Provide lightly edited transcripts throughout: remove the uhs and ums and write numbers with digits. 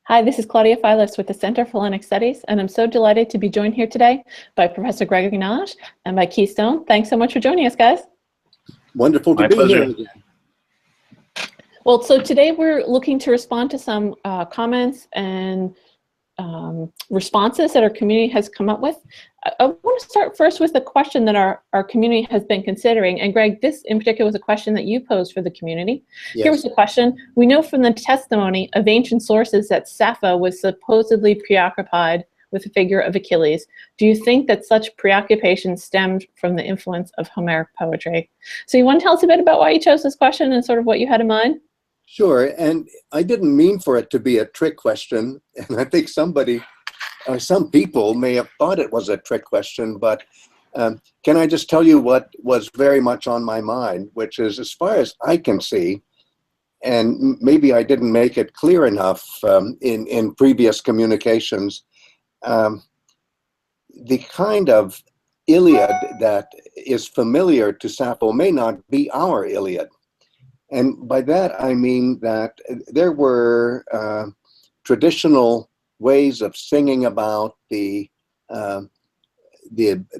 Hi, this is Claudia Filos with the Center for Hellenic Studies, and I'm so delighted to be joined here today by Professor Gregory Nagy and by Keystone. Thanks so much for joining us, guys. Wonderful to be here again. Well, so today we're looking to respond to some comments and responses that our community has come up with. I want to start first with a question that our community has been considering. And Greg, this in particular was a question that you posed for the community. Yes. Here was the question. We know from the testimony of ancient sources that Sappho was supposedly preoccupied with the figure of Achilles. Do you think that such preoccupation stemmed from the influence of Homeric poetry? So you want to tell us a bit about why you chose this question and sort of what you had in mind? Sure, and I didn't mean for it to be a trick question, and I think somebody, or some people may have thought it was a trick question, but can I just tell you what was very much on my mind, which is, as far as I can see, and maybe I didn't make it clear enough in previous communications, the kind of Iliad that is familiar to Sappho may not be our Iliad. And by that, I mean that there were traditional ways of singing about the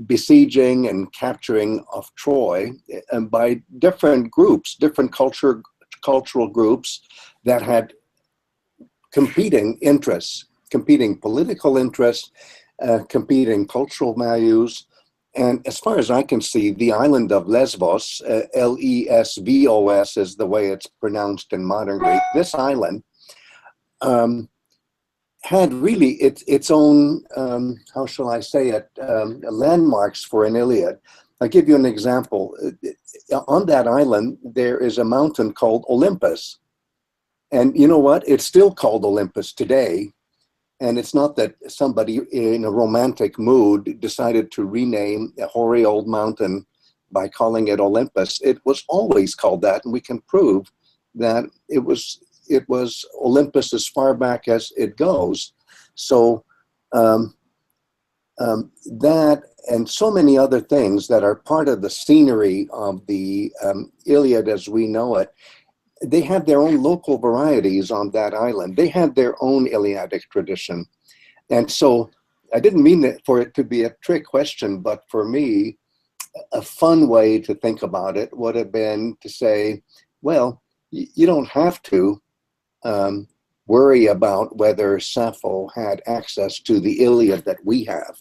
besieging and capturing of Troy, and by different groups, different cultural groups that had competing interests, competing political interests, competing cultural values. And as far as I can see, the island of Lesbos, Lesvos is the way it's pronounced in modern Greek, this island had really its own, how shall I say it, landmarks for an Iliad. I'll give you an example. On that island, there is a mountain called Olympus. And you know what? It's still called Olympus today. And it's not that somebody in a romantic mood decided to rename a hoary old mountain by calling it Olympus. It was always called that, and we can prove that it was Olympus as far back as it goes. So that and so many other things that are part of the scenery of the Iliad as we know it, they have their own local varieties on that island. They had their own Iliadic tradition. And so I didn't mean for it to be a trick question, but for me, a fun way to think about it would have been to say, well, you don't have to worry about whether Sappho had access to the Iliad that we have.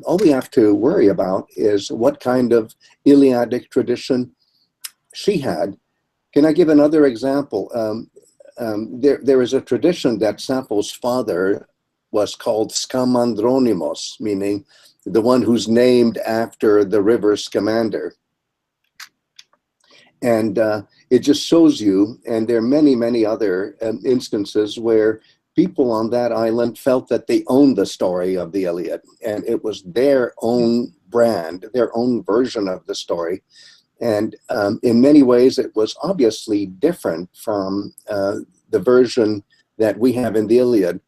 All we have to worry about is what kind of Iliadic tradition she had. Can I give another example? There is a tradition that Sappho's father was called Skamandronimos, meaning the one who's named after the river Scamander. And it just shows you, and there are many, many other instances where people on that island felt that they owned the story of the Iliad, and it was their own brand, their own version of the story. And in many ways, it was obviously different from the version that we have in the Iliad.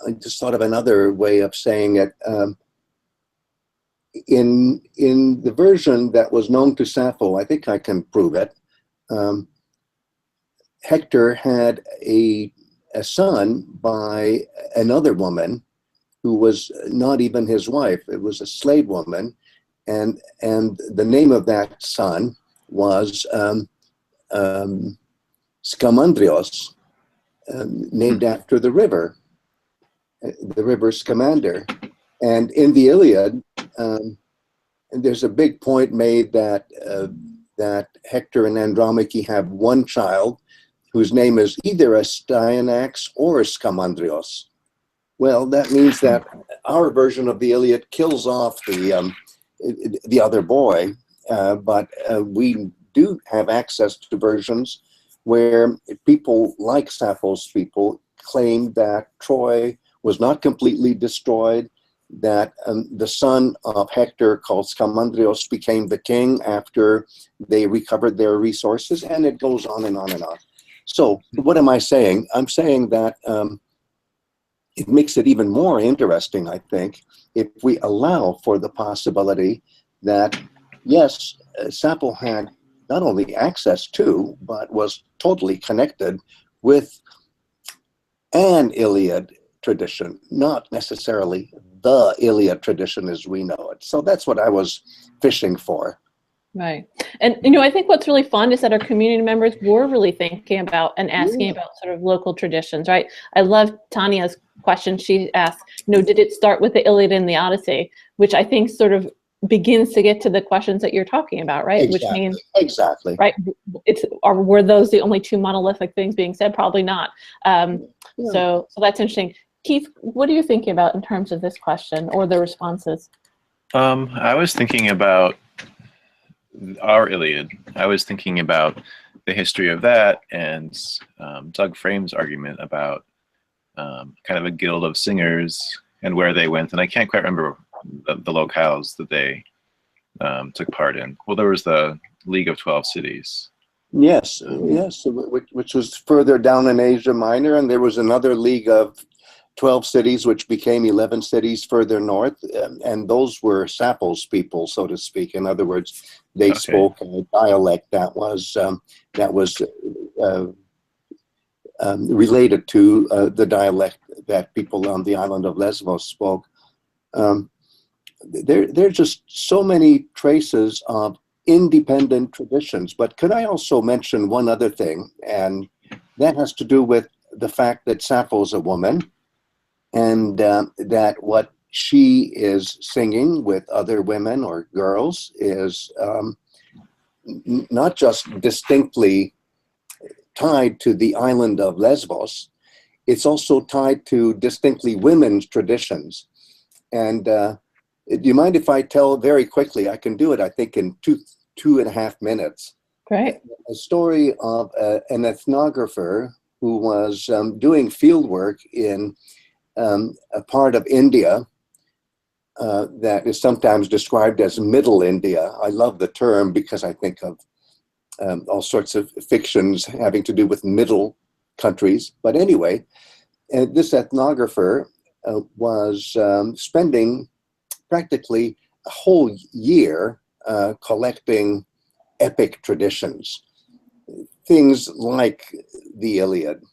I just thought of another way of saying it. In the version that was known to Sappho, I think I can prove it, Hector had a son by another woman who was not even his wife. It was a slave woman. And the name of that son was Skamandrios, named after the river Scamander. And in the Iliad, there's a big point made that that Hector and Andromache have one child whose name is either Astyanax or Skamandrios. Well, that means that our version of the Iliad kills off the other boy, but we do have access to versions where people like Sappho's people claim that Troy was not completely destroyed, that the son of Hector, called Skamandrios, became the king after they recovered their resources, and it goes on and on and on. So what am I saying? I'm saying that it makes it even more interesting, I think, if we allow for the possibility that, yes, Sappho had not only access to, but was totally connected with an Iliad tradition, not necessarily the Iliad tradition as we know it. So that's what I was fishing for. Right. And, you know, I think what's really fun is that our community members were really thinking about and asking about sort of local traditions, right? I love Tanya's question. She asked, you know, did it start with the Iliad and the Odyssey? Which I think sort of begins to get to the questions that you're talking about, right? Exactly. Which means, exactly. right, were those the only two monolithic things being said? Probably not. So that's interesting. Keith, what are you thinking about in terms of this question or the responses? I was thinking about our Iliad. I was thinking about the history of that and Doug Frame's argument about kind of a guild of singers and where they went. And I can't quite remember the locales that they took part in. Well, there was the League of 12 Cities. Yes, yes, which was further down in Asia Minor, and there was another League of 12 cities, which became 11 cities further north, and those were Sappho's people, so to speak. In other words, they spoke a dialect that was related to the dialect that people on the island of Lesbos spoke. There are just so many traces of independent traditions. But could I also mention one other thing, and that has to do with the fact that Sappho's a woman, and that what she is singing with other women or girls is not just distinctly tied to the island of Lesbos, it's also tied to distinctly women's traditions. And do you mind if I tell very quickly? I can do it, I think, in two and a half minutes. Great. A story of an ethnographer who was doing field work in a part of India that is sometimes described as Middle India. I love the term because I think of all sorts of fictions having to do with middle countries. But anyway, this ethnographer was spending practically a whole year collecting epic traditions, things like the Iliad,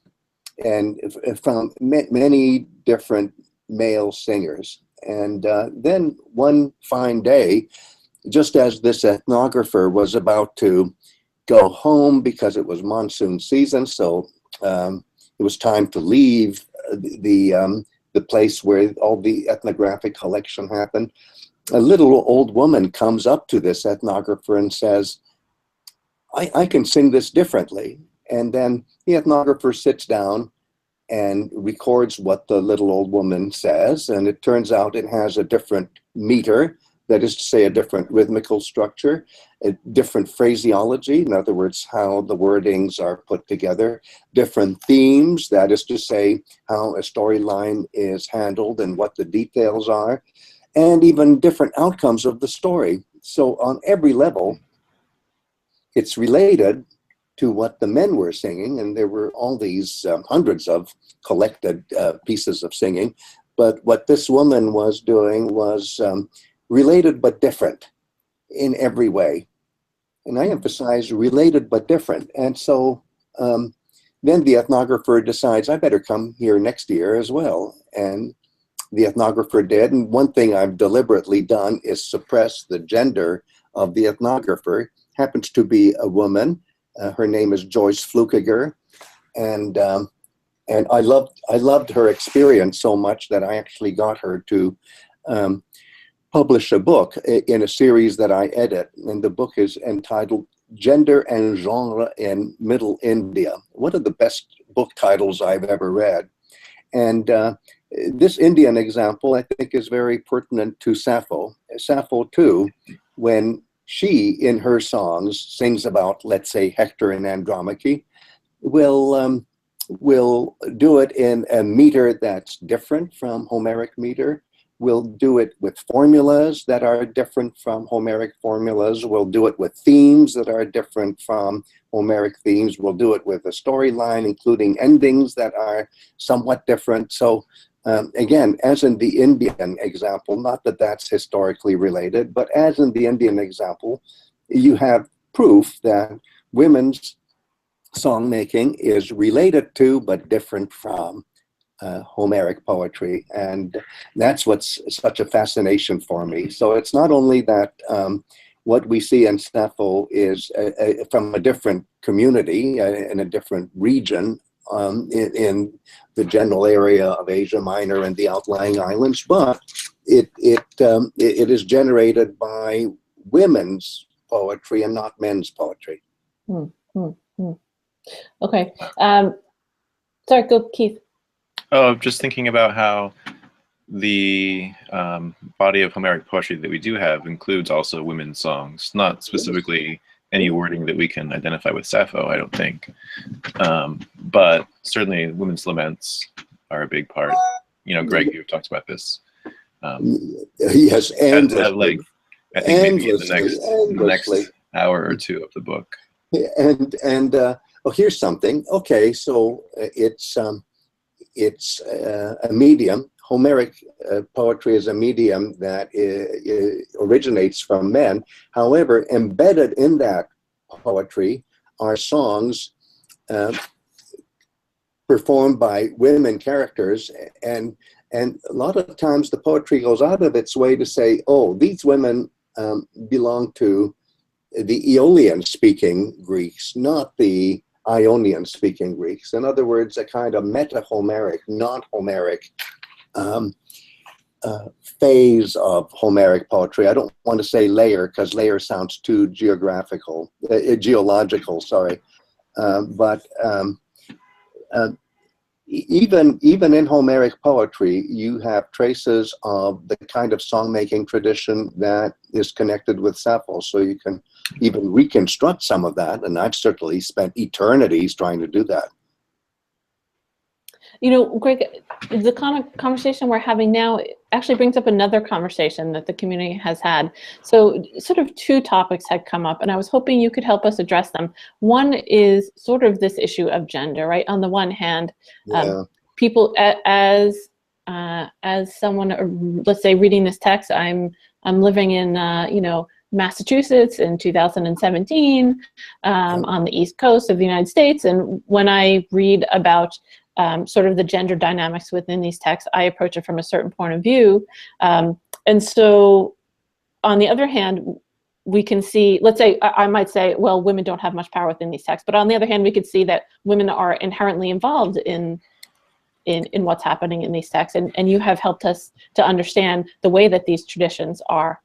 and found many different male singers. And then one fine day, just as this ethnographer was about to go home because it was monsoon season, so it was time to leave the place where all the ethnographic collection happened, a little old woman comes up to this ethnographer and says, I can sing this differently. And then the ethnographer sits down and records what the little old woman says, and it turns out it has a different meter, that is to say a different rhythmical structure, a different phraseology, in other words, how the wordings are put together, different themes, that is to say how a storyline is handled and what the details are, and even different outcomes of the story. So on every level, it's related to what the men were singing, and there were all these hundreds of collected pieces of singing, but what this woman was doing was related but different in every way. And I emphasize related but different. And so then the ethnographer decides, I better come here next year as well. And the ethnographer did. And one thing I've deliberately done is suppress the gender of the ethnographer. Happens to be a woman. Her name is Joyce Flukiger. And I loved her experience so much that I actually got her to publish a book in a series that I edit. And the book is entitled Gender and Genre in Middle India. One of the best book titles I've ever read. And this Indian example, I think, is very pertinent to Sappho. Sappho, too, when she, in her songs, sings about, let's say, Hector and Andromache, will do it in a meter that's different from Homeric meter. We'll do it with formulas that are different from Homeric formulas. We'll do it with themes that are different from Homeric themes. We'll do it with a storyline, including endings that are somewhat different. So again, as in the Indian example, not that that's historically related, but as in the Indian example, you have proof that women's song making is related to but different from Homeric poetry, and that's what's such a fascination for me. So it's not only that what we see in Sappho is from a different community in a different region in the general area of Asia Minor and the outlying islands, but it is generated by women's poetry and not men's poetry. Okay. Sorry, go Keith. Oh, just thinking about how the body of Homeric poetry that we do have includes also women's songs, not specifically any wording that we can identify with Sappho, I don't think. But certainly women's laments are a big part. You know, Greg, you've talked about this. Yes, and like, I think maybe in the next hour or two of the book. And oh, here's something. Okay, so it's a medium. Homeric poetry is a medium that originates from men. However, embedded in that poetry are songs performed by women characters, and a lot of times the poetry goes out of its way to say, oh, these women belong to the Aeolian-speaking Greeks, not the Ionian-speaking Greeks. In other words, a kind of meta-Homeric, non-Homeric phase of Homeric poetry. I don't want to say layer, because layer sounds too geological, sorry. But even in Homeric poetry, you have traces of the kind of song-making tradition that is connected with Sappho. So you can even reconstruct some of that, and I've certainly spent eternities trying to do that. You know, Greg, the conversation we're having now actually brings up another conversation that the community has had. So sort of two topics had come up, and I was hoping you could help us address them. One is sort of this issue of gender, right? On the one hand, people, as someone, let's say, reading this text, I'm living in, you know, Massachusetts in 2017 on the East Coast of the United States, and when I read about sort of the gender dynamics within these texts, I approach it from a certain point of view. And so on the other hand, we can see, let's say, I might say, well, women don't have much power within these texts, but on the other hand, we could see that women are inherently involved in what's happening in these texts. And you have helped us to understand the way that these traditions are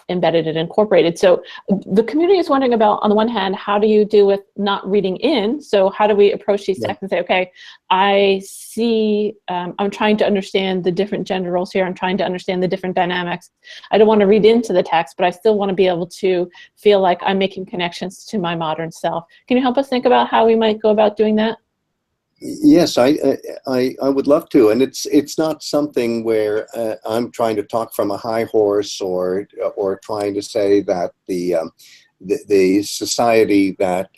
embedded and incorporated. So the community is wondering about, on the one hand, how do you deal with not reading in? So how do we approach these texts and say, okay, I see, I'm trying to understand the different gender roles here. I'm trying to understand the different dynamics. I don't want to read into the text, but I still want to be able to feel like I'm making connections to my modern self. Can you help us think about how we might go about doing that? Yes, I would love to, and it's not something where I'm trying to talk from a high horse or trying to say that the society that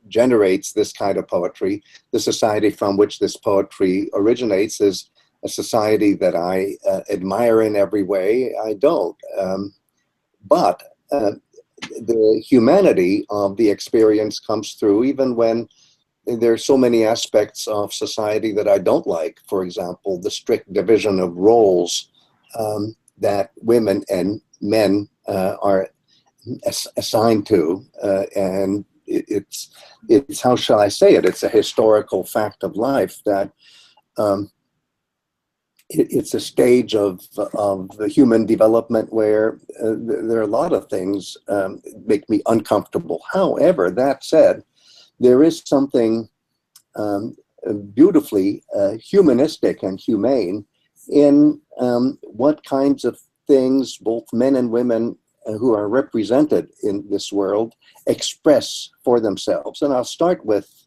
generates this kind of poetry, the society from which this poetry originates, is a society that I admire in every way. I don't, but the humanity of the experience comes through even when there are so many aspects of society that I don't like. For example, the strict division of roles that women and men are assigned to, and it's how shall I say it? It's a historical fact of life that it's a stage of the human development where there are a lot of things make me uncomfortable. However, that said, there is something beautifully humanistic and humane in what kinds of things both men and women who are represented in this world express for themselves. And I'll start with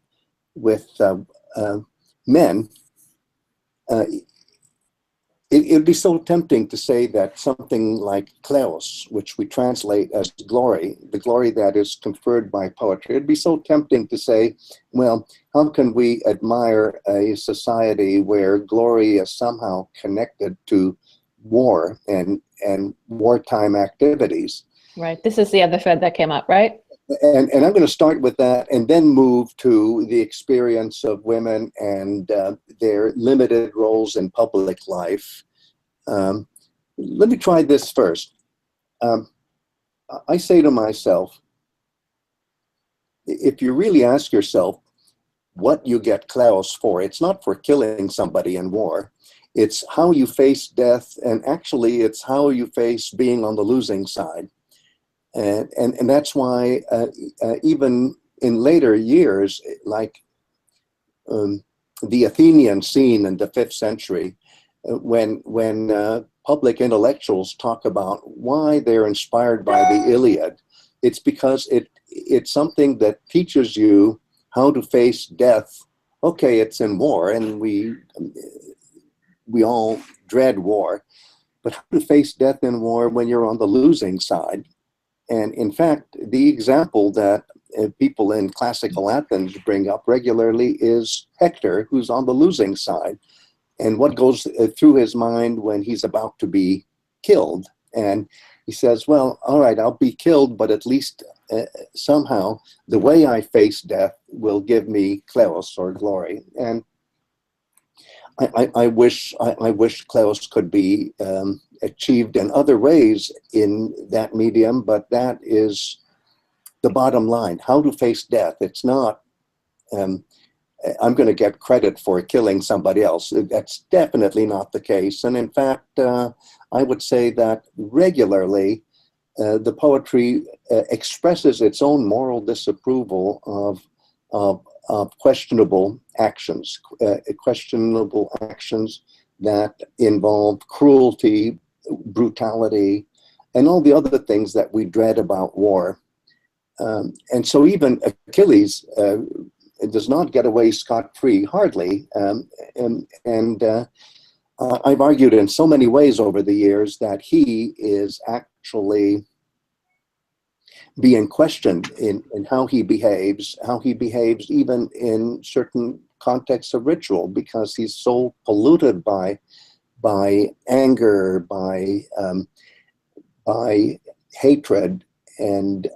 men. It would be so tempting to say that something like kleos, which we translate as glory, the glory that is conferred by poetry, it'd be so tempting to say, well, how can we admire a society where glory is somehow connected to war and wartime activities? Right. This is the other thread that came up, right? And I'm going to start with that and then move to the experience of women and their limited roles in public life. Let me try this first. I say to myself, if you really ask yourself what you get kleos for, it's not for killing somebody in war. It's how you face death, and actually it's how you face being on the losing side. And that's why even in later years, like the Athenian scene in the 5th century, when public intellectuals talk about why they're inspired by the Iliad, it's because it's something that teaches you how to face death. Okay, it's in war, and we all dread war, but how to face death in war when you're on the losing side. And in fact, the example that people in classical Athens bring up regularly is Hector, who's on the losing side, and what goes through his mind when he's about to be killed. And he says, well, all right, I'll be killed, but at least somehow the way I face death will give me kleos, or glory. And I wish kleos could be achieved in other ways in that medium, but that is the bottom line. How to face death. It's not, I'm going to get credit for killing somebody else. That's definitely not the case. And in fact, I would say that regularly the poetry expresses its own moral disapproval of questionable actions that involve cruelty, brutality, and all the other things that we dread about war. And so even Achilles does not get away scot-free, hardly. I've argued in so many ways over the years that he is actually being questioned in how he behaves even in certain contexts of ritual, because he's so polluted by anger, by hatred, and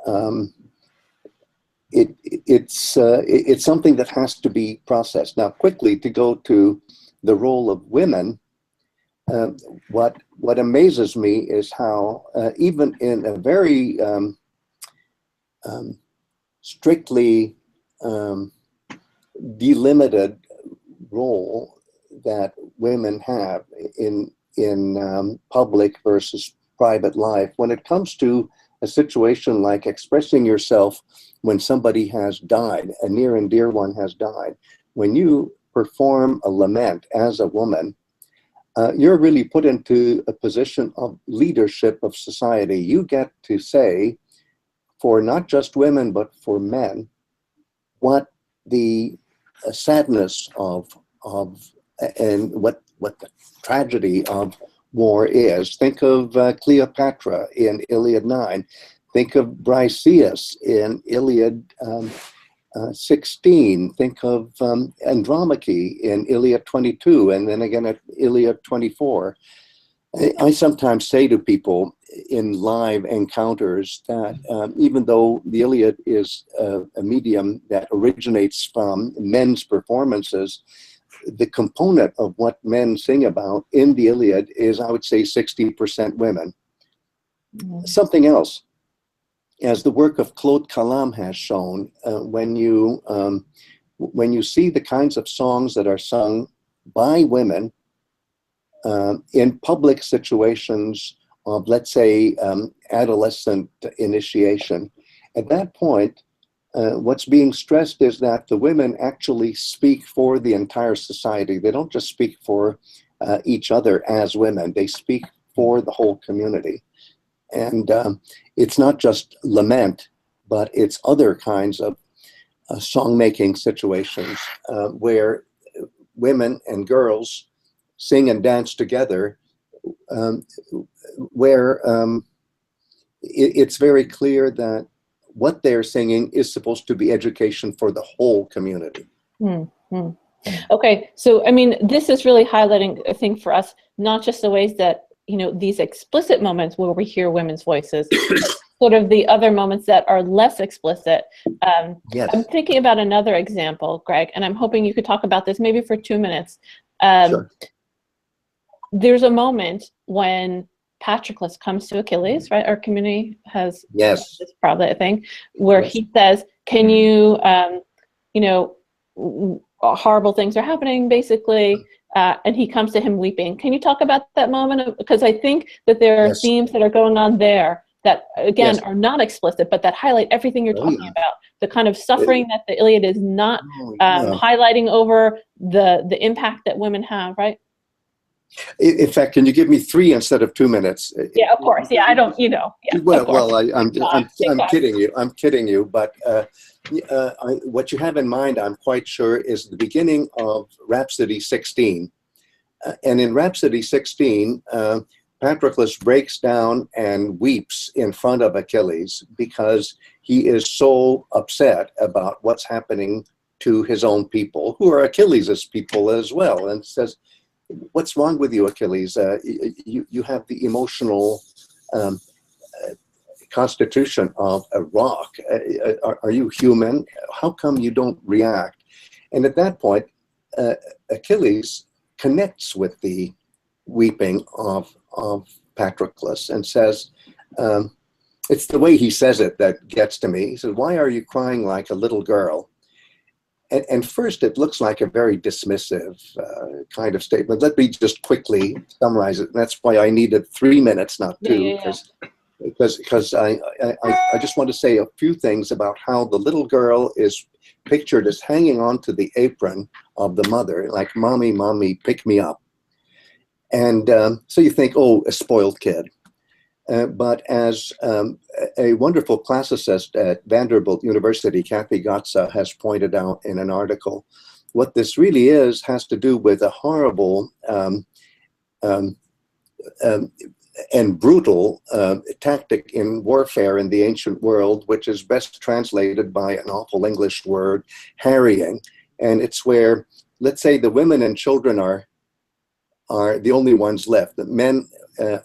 it's something that has to be processed. Now, quickly to go to the role of women, what amazes me is how even in a very strictly delimited role that women have in public versus private life, when it comes to a situation like expressing yourself when somebody has died, a near and dear one has died, when you perform a lament as a woman, you're really put into a position of leadership of society. You get to say, for not just women, but for men, what the sadness of and what the tragedy of war is. Think of Cleopatra in Iliad 9. Think of Briseis in Iliad 16. Think of Andromache in Iliad 22, and then again at Iliad 24. I sometimes say to people in live encounters that even though the Iliad is a medium that originates from men's performances, the component of what men sing about in the Iliad is, I would say, 60% women. Mm-hmm. Something else, as the work of Claude Calam has shown, when you see the kinds of songs that are sung by women in public situations of, let's say, adolescent initiation, at that point, what's being stressed is that the women actually speak for the entire society. They don't just speak for each other as women, they speak for the whole community. And it's not just lament, but it's other kinds of song-making situations where women and girls sing and dance together, where it's very clear that what they're singing is supposed to be education for the whole community. Mm-hmm. Okay, so I mean, this is really highlighting, I think, for us, not just the ways that, you know, these explicit moments where we hear women's voices, sort of the other moments that are less explicit. Yes. I'm thinking about another example, Greg, and I'm hoping you could talk about this maybe for 2 minutes. Sure. There's a moment when Patroclus comes to Achilles, right? Our community has Yes. this probably a thing where Yes. he says, "Can you, you know, horrible things are happening, basically." And he comes to him weeping. Can you talk about that moment? Because I think that there are Yes. themes that are going on there that, again, Yes. are not explicit, but that highlight everything you're Oh, talking yeah. about. The kind of suffering that the Iliad is not Oh, yeah. highlighting over the impact that women have, right? In fact, can you give me 3 instead of 2 minutes? Yeah, of course. Yeah, I don't, you know. Yeah, of course. I'm kidding you. I'm kidding you. But what you have in mind, I'm quite sure, is the beginning of Rhapsody 16. And in Rhapsody 16, Patroclus breaks down and weeps in front of Achilles because he is so upset about what's happening to his own people, who are Achilles' people as well, and says, "What's wrong with you, Achilles? You have the emotional constitution of a rock. Are you human? How come you don't react?" And at that point, Achilles connects with the weeping of Patroclus and says, it's the way he says it that gets to me. He says, "Why are you crying like a little girl?" And first, it looks like a very dismissive kind of statement. Let me just quickly summarize it. And that's why I needed 3 minutes, not 2, because I just want to say a few things about how the little girl is pictured as hanging on to the apron of the mother, like, "Mommy, mommy, pick me up." And so you think, oh, a spoiled kid. But as a wonderful classicist at Vanderbilt University, Kathy Gotza, has pointed out in an article, what this really has to do with a horrible and brutal tactic in warfare in the ancient world, which is best translated by an awful English word, harrying. And it's where, let's say, the women and children are the only ones left. The men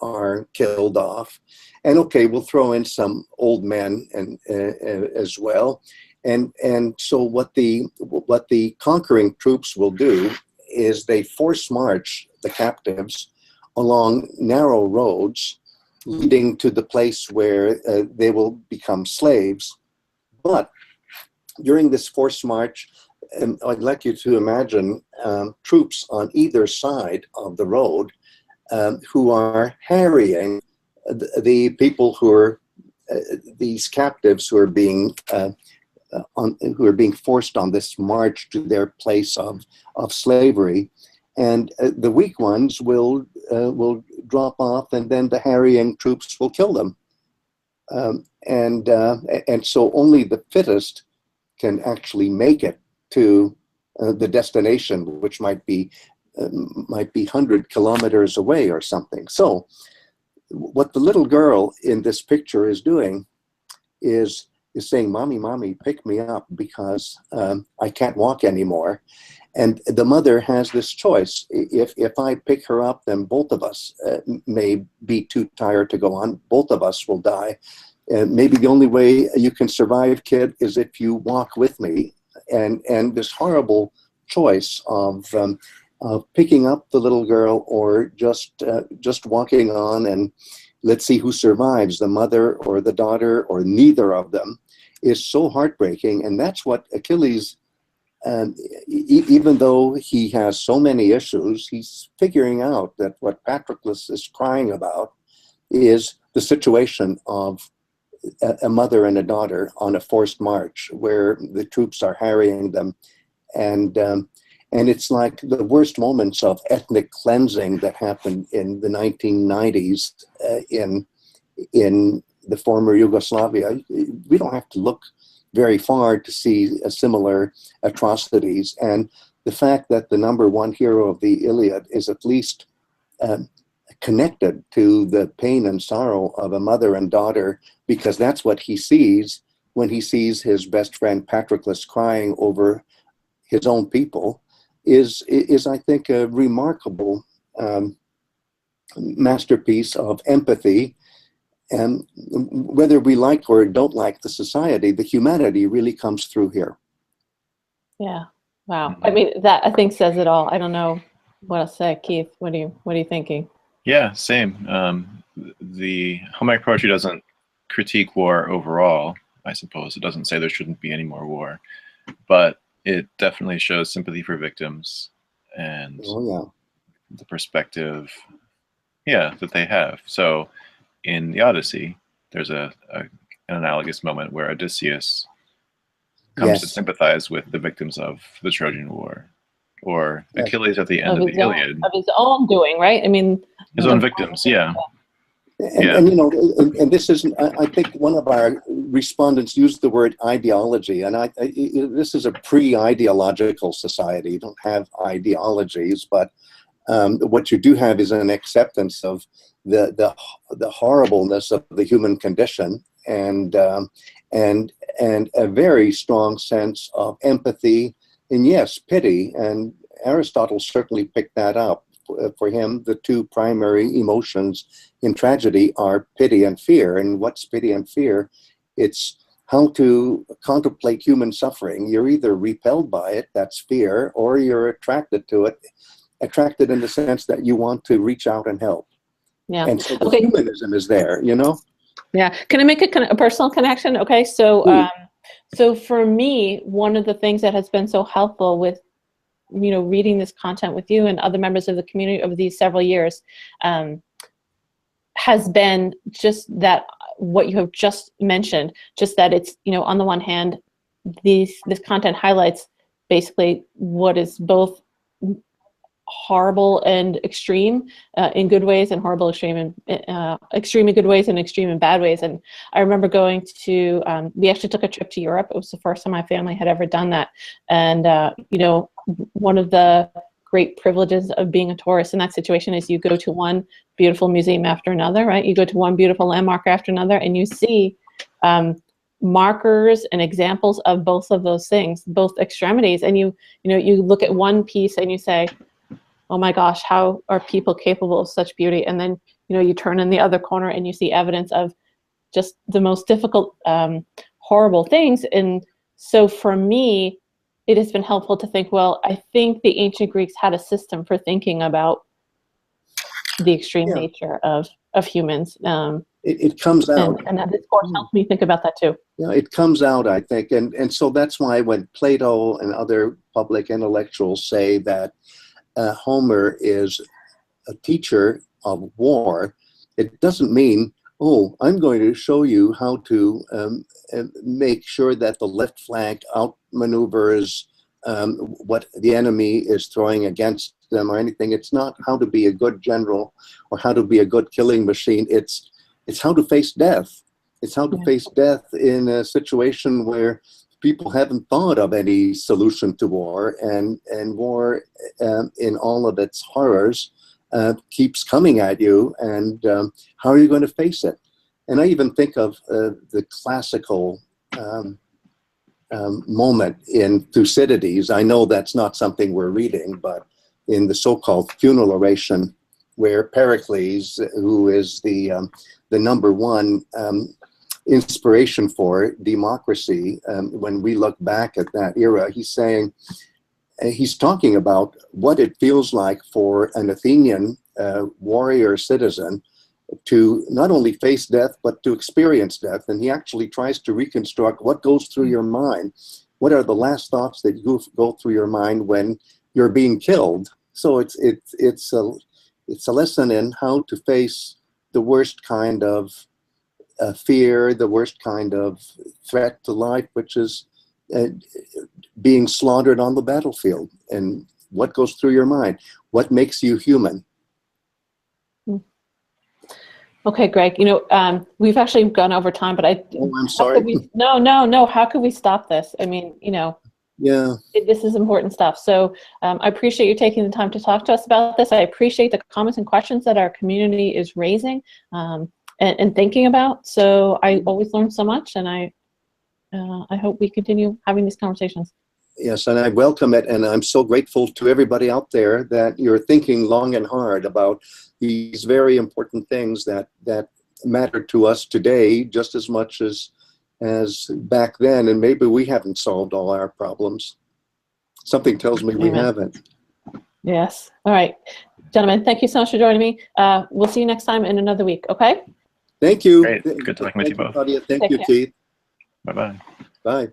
are killed off, and okay, we'll throw in some old men and as well. And so what the conquering troops will do is they force march the captives along narrow roads leading to the place where they will become slaves. But during this forced march, I'd like you to imagine troops on either side of the road who are harrying the people who are these captives who are being forced on this march to their place of slavery, and the weak ones will drop off, and then the harrying troops will kill them, and so only the fittest can actually make it to the destination, which might be 100 kilometers away or something. So what the little girl in this picture is doing is saying, "Mommy, mommy, pick me up because I can't walk anymore." And the mother has this choice. If I pick her up, then both of us may be too tired to go on. Both of us will die. And maybe the only way you can survive, kid, is if you walk with me. And this horrible choice of picking up the little girl or just walking on, and let's see who survives, the mother or the daughter or neither of them, is so heartbreaking. And that's what Achilles, even though he has so many issues, he's figuring out that what Patroclus is crying about is the situation of a mother and a daughter on a forced march where the troops are harrying them. And it's like the worst moments of ethnic cleansing that happened in the 1990s in the former Yugoslavia. We don't have to look very far to see similar atrocities. And the fact that the #1 hero of the Iliad is at least connected to the pain and sorrow of a mother and daughter, because that's what he sees when he sees his best friend Patroclus crying over his own people, is I think a remarkable masterpiece of empathy And whether we like or don't like the society, the humanity really comes through here. Yeah. Wow. I mean, that I think says it all. I don't know what else to say. Keith, what are you thinking? Yeah, same. The Homeric poetry doesn't critique war overall, I suppose. It doesn't say there shouldn't be any more war, but it definitely shows sympathy for victims and the perspective, that they have. So in the Odyssey, there's an analogous moment where Odysseus comes to sympathize with the victims of the Trojan War, or Achilles at the end of the Iliad. Of his own doing, right? I mean, his own victims, yeah. And you know, and this is, I think one of our respondents used the word ideology, and this is a pre-ideological society. You don't have ideologies, but what you do have is an acceptance of the horribleness of the human condition, and a very strong sense of empathy, and yes, pity. And Aristotle certainly picked that up. For him, the two primary emotions in tragedy are pity and fear. And what's pity and fear? It's how to contemplate human suffering. You're either repelled by it, that's fear, or you're attracted to it, attracted in the sense that you want to reach out and help. Yeah. And so the humanism is there, you know? Yeah. Can I make a personal connection? Okay. So, so for me, one of the things that has been so helpful with, reading this content with you and other members of the community over these several years, has been just that, what you have just mentioned, just that it's, on the one hand, this content highlights basically what is both horrible and extreme in good ways, and horrible, extreme, and extreme in good ways, and extreme in bad ways. And I remember going to, we actually took a trip to Europe. It was the first time my family had ever done that. And, one of the great privileges of being a tourist in that situation is you go to one beautiful museum after another, right? You go to one beautiful landmark after another, and you see markers and examples of both of those things, both extremities. And you look at one piece and you say, oh my gosh, how are people capable of such beauty? And then, you turn in the other corner and you see evidence of just the most difficult, horrible things. And so for me, it has been helpful to think, well, I think the ancient Greeks had a system for thinking about the extreme nature of humans. It comes out. And this course helps me think about that too. Yeah, it comes out, I think. And so that's why when Plato and other public intellectuals say that Homer is a teacher of war, it doesn't mean, oh, I'm going to show you how to make sure that the left flank outmaneuvers what the enemy is throwing against them or anything. It's not how to be a good general or how to be a good killing machine. It's how to face death. It's how to face death in a situation where people haven't thought of any solution to war, and war in all of its horrors keeps coming at you, and how are you going to face it? And I even think of the classical moment in Thucydides. I know that's not something we're reading, but in the so-called funeral oration, where Pericles, who is the number one inspiration for democracy, when we look back at that era, he's talking about what it feels like for an Athenian warrior citizen to not only face death, but to experience death. And he actually tries to reconstruct what goes through your mind. What are the last thoughts that go through your mind when you're being killed? So it's a lesson in how to face the worst kind of fear, the worst kind of threat to life, which is being slaughtered on the battlefield. And what goes through your mind? What makes you human? Okay, Greg, we've actually gone over time, but I'm sorry. No. How could we stop this? I mean, this is important stuff. So I appreciate you taking the time to talk to us about this. I appreciate the comments and questions that our community is raising and thinking about. So I always learn so much, and I hope we continue having these conversations. Yes, and I welcome it, and I'm so grateful to everybody out there that you're thinking long and hard about these very important things that matter to us today just as much as back then, and maybe we haven't solved all our problems. Something tells me we Amen. haven't. Yes. All right. Gentlemen, thank you so much for joining me. We'll see you next time in another week, okay? Thank you. Great. Good talking with you both. Claudia. Thank Take you, care. Keith. Bye-bye. Bye.